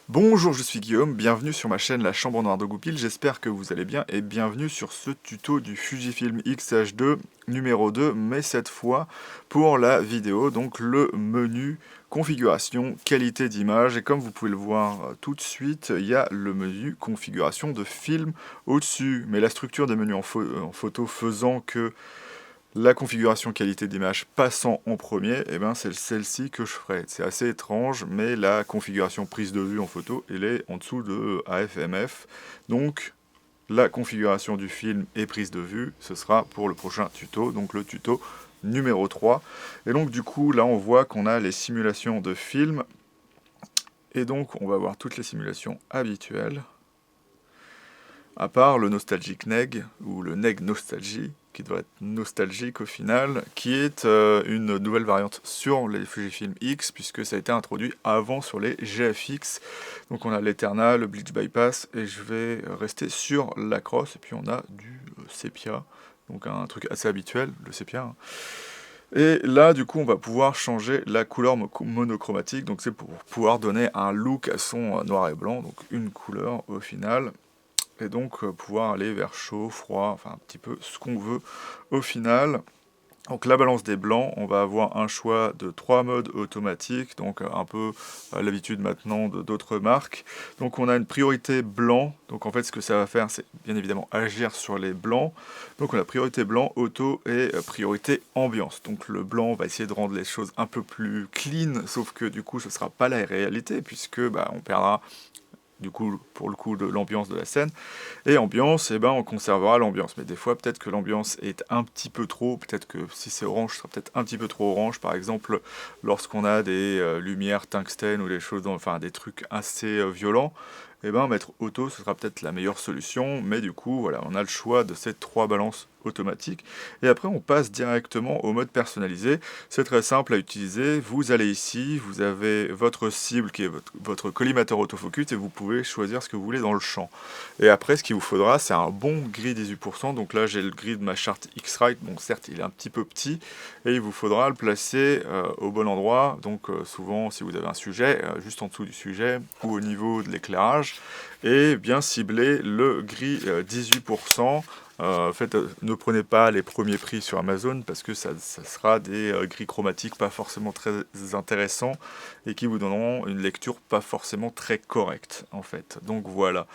Bonjour, je suis Guillaume, bienvenue sur ma chaîne La Chambre Noire de Goupil, j'espère que vous allez bien et bienvenue sur ce tuto du Fujifilm X-H2 numéro 2, mais cette fois pour la vidéo, donc le menu configuration qualité d'image, et comme vous pouvez le voir tout de suite, il y a le menu configuration de film au-dessus, mais la structure des menus en photo faisant que la configuration qualité d'image passant en premier, et ben c'est celle-ci que je ferai. C'est assez étrange, mais la configuration prise de vue en photo, elle est en dessous de AFMF. Donc la configuration du film et prise de vue, ce sera pour le prochain tuto, donc le tuto numéro 3. Et donc du coup, là on voit qu'on a les simulations de film, et donc on va voir toutes les simulations habituelles, à part le Nostalgic Neg, ou le Neg Nostalgie, qui doit être nostalgique au final, qui est une nouvelle variante sur les Fujifilm X, puisque ça a été introduit avant sur les GFX. Donc on a l'Eterna, le Bleach Bypass, et je vais rester sur la crosse, et puis on a du sépia, donc un truc assez habituel, le sépia. Hein. Et là, du coup, on va pouvoir changer la couleur monochromatique, donc c'est pour pouvoir donner un look à son noir et blanc, donc une couleur au final et donc pouvoir aller vers chaud, froid, enfin un petit peu ce qu'on veut au final. Donc la balance des blancs, on va avoir un choix de 3 modes automatiques, donc un peu à l'habitude maintenant de d'autres marques. Donc on a une priorité blanc, donc en fait ce que ça va faire c'est bien évidemment agir sur les blancs. Donc on a priorité blanc, auto et priorité ambiance. Donc le blanc va essayer de rendre les choses un peu plus clean, sauf que du coup ce ne sera pas la réalité puisque on perdra du coup, pour le coup, de l'ambiance de la scène. Et ambiance, eh ben, on conservera l'ambiance. Mais des fois, peut-être que l'ambiance est un petit peu trop, peut-être que si c'est orange, ce sera peut-être un petit peu trop orange. Par exemple, lorsqu'on a des lumières tungstène ou des choses, enfin des trucs assez violents, eh ben, mettre auto, ce sera peut-être la meilleure solution. Mais du coup, voilà, on a le choix de ces 3 balances automatiques. Et après, on passe directement au mode personnalisé. C'est très simple à utiliser. Vous allez ici, vous avez votre cible qui est votre collimateur autofocus et vous pouvez choisir ce que vous voulez dans le champ. Et après, ce qu'il vous faudra, c'est un bon gris 18%. Donc là, j'ai le gris de ma charte X-Rite. Bon, certes, il est un petit peu petit et il vous faudra le placer au bon endroit. Donc souvent, si vous avez un sujet, juste en dessous du sujet ou au niveau de l'éclairage. Et bien cibler le gris 18%. En fait, ne prenez pas les premiers prix sur Amazon parce que ça sera des gris chromatiques pas forcément très intéressants et qui vous donneront une lecture pas forcément très correcte en fait. Donc voilà,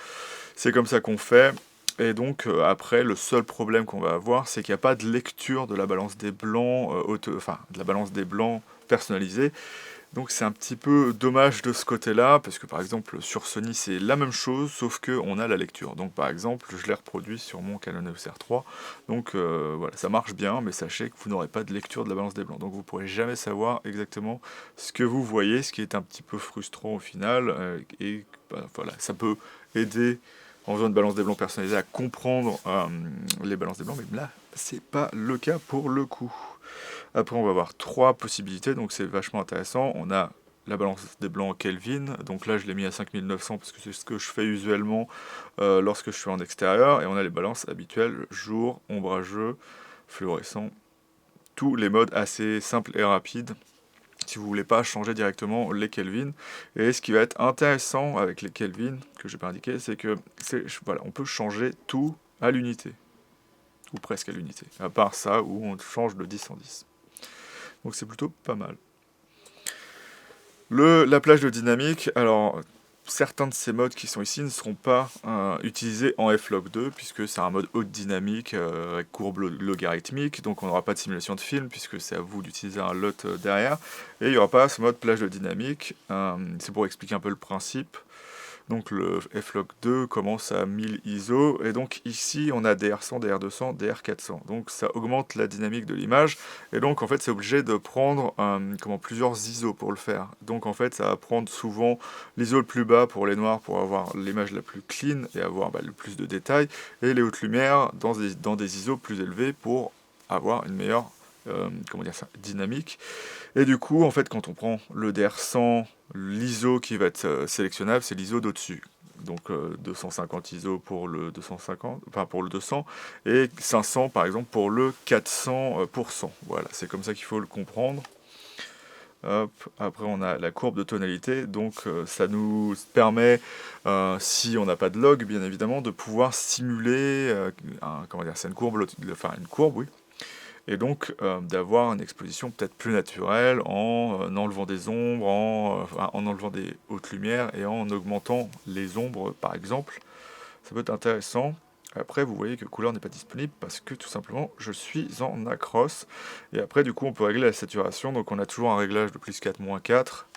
c'est comme ça qu'on fait. Et donc après, le seul problème qu'on va avoir, c'est qu'il n'y a pas de lecture de la balance des blancs, enfin de la balance des blancs personnalisée. Donc c'est un petit peu dommage de ce côté-là, parce que par exemple sur Sony c'est la même chose, sauf qu'on a la lecture. Donc par exemple, je l'ai reproduit sur mon Canon EOS R3, donc voilà, ça marche bien, mais sachez que vous n'aurez pas de lecture de la balance des blancs. Donc vous ne pourrez jamais savoir exactement ce que vous voyez, ce qui est un petit peu frustrant au final, et voilà, ça peut aider en faisant une balance des blancs personnalisée à comprendre les balances des blancs, mais là, c'est pas le cas pour le coup. Après, on va avoir 3 possibilités, donc c'est vachement intéressant. On a la balance des blancs Kelvin, donc là je l'ai mis à 5900 parce que c'est ce que je fais usuellement lorsque je suis en extérieur, et on a les balances habituelles, jour, ombrageux, fluorescent, tous les modes assez simples et rapides, si vous voulez pas changer directement les Kelvin. Et ce qui va être intéressant avec les Kelvin, que je n'ai pas indiqué, c'est que voilà, on peut changer tout à l'unité, ou presque à l'unité, à part ça où on change de 10 en 10. Donc c'est plutôt pas mal. La plage de dynamique, alors certains de ces modes qui sont ici ne seront pas utilisés en F-Log2 puisque c'est un mode haute dynamique avec courbe logarithmique, donc on n'aura pas de simulation de film puisque c'est à vous d'utiliser un LUT derrière, et il n'y aura pas ce mode plage de dynamique, c'est pour expliquer un peu le principe. Donc le F-Log2 commence à 1000 ISO, et donc ici on a DR100, DR200, DR400. Donc ça augmente la dynamique de l'image, et donc en fait c'est obligé de prendre plusieurs ISO pour le faire. Donc en fait ça va prendre souvent l'ISO le plus bas pour les noirs pour avoir l'image la plus clean et avoir le plus de détails, et les hautes lumières dans des ISO plus élevés pour avoir une meilleure dynamique. Et du coup, en fait, quand on prend le DR100, l'ISO qui va être sélectionnable, c'est l'ISO d'au-dessus. Donc 250 ISO pour le 250, enfin pour le 200, et 500 par exemple pour le 400%. Voilà, c'est comme ça qu'il faut le comprendre. Hop, après on a la courbe de tonalité, donc ça nous permet, si on n'a pas de log bien évidemment, de pouvoir simuler, comment dire, c'est une courbe, enfin une courbe, oui, et donc d'avoir une exposition peut-être plus naturelle en enlevant des ombres, enfin, en enlevant des hautes lumières et en augmentant les ombres par exemple. Ça peut être intéressant. Après, vous voyez que couleur n'est pas disponible parce que tout simplement je suis en Acros. Et après, du coup, on peut régler la saturation. Donc, on a toujours un réglage de +4, -4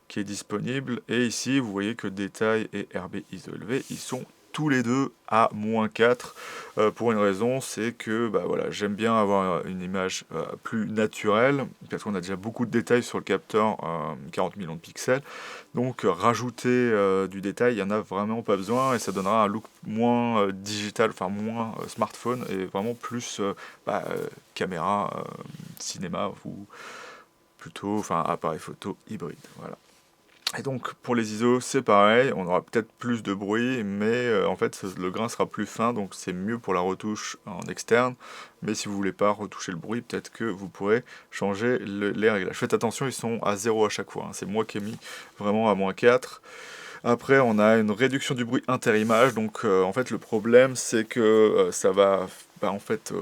qui est disponible. Et ici, vous voyez que détail et RB ISO élevé, ils sont tous les deux à -4 pour une raison, c'est que bah, voilà, j'aime bien avoir une image plus naturelle parce qu'on a déjà beaucoup de détails sur le capteur 40 millions de pixels, donc rajouter du détail, il n'y en a vraiment pas besoin et ça donnera un look moins digital, enfin moins smartphone et vraiment plus caméra, cinéma ou plutôt enfin appareil photo hybride, voilà. Et donc pour les ISO c'est pareil, on aura peut-être plus de bruit, mais en fait le grain sera plus fin, donc c'est mieux pour la retouche en externe. Mais si vous voulez pas retoucher le bruit, peut-être que vous pourrez changer les réglages. Faites attention, ils sont à 0 à chaque fois, hein. C'est moi qui ai mis vraiment à -4. Après, on a une réduction du bruit inter-image. Donc, en fait, le problème, c'est que ça va en fait,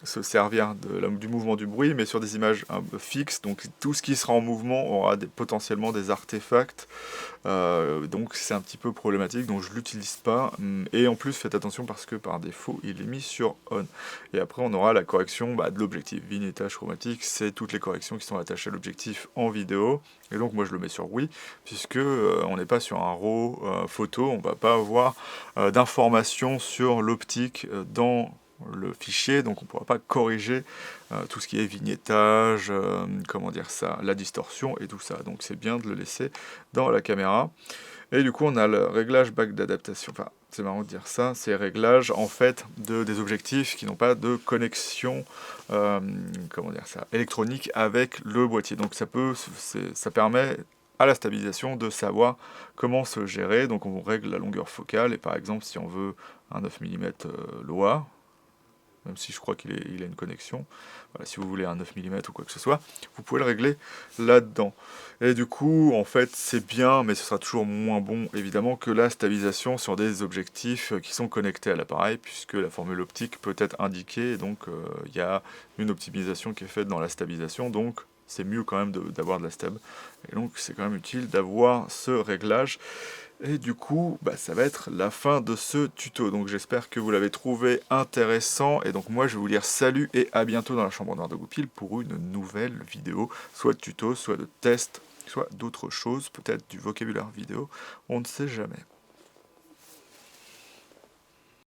se servir du mouvement du bruit, mais sur des images un peu fixes. Donc, tout ce qui sera en mouvement aura potentiellement des artefacts. Donc, c'est un petit peu problématique. Donc, je ne l'utilise pas. Et en plus, faites attention parce que par défaut, il est mis sur on. Et après, on aura la correction de l'objectif. Vignettage chromatique, c'est toutes les corrections qui sont attachées à l'objectif en vidéo. Et donc, moi, je le mets sur oui, puisque on n'est pas sur un RAW photo, on ne va pas avoir d'informations sur l'optique dans le fichier, donc on ne pourra pas corriger tout ce qui est vignettage, comment dire ça, la distorsion et tout ça. Donc c'est bien de le laisser dans la caméra. Et du coup on a le réglage back d'adaptation, enfin c'est marrant de dire ça, c'est réglage en fait des objectifs qui n'ont pas de connexion comment dire ça, électronique avec le boîtier. Donc ça permet à la stabilisation de savoir comment se gérer. Donc on règle la longueur focale et par exemple si on veut un 9 mm LOA, même si je crois qu'il a une connexion. Voilà, si vous voulez un 9 mm ou quoi que ce soit, vous pouvez le régler là-dedans. Et du coup, en fait, c'est bien, mais ce sera toujours moins bon, évidemment, que la stabilisation sur des objectifs qui sont connectés à l'appareil, puisque la formule optique peut être indiquée, et donc il y a une optimisation qui est faite dans la stabilisation, donc c'est mieux quand même d'avoir de la stab. Et donc, c'est quand même utile d'avoir ce réglage. Et du coup, ça va être la fin de ce tuto. Donc j'espère que vous l'avez trouvé intéressant. Et donc moi, je vais vous dire salut et à bientôt dans la chambre noire de Goupil pour une nouvelle vidéo, soit de tuto, soit de test, soit d'autres choses, peut-être du vocabulaire vidéo, on ne sait jamais.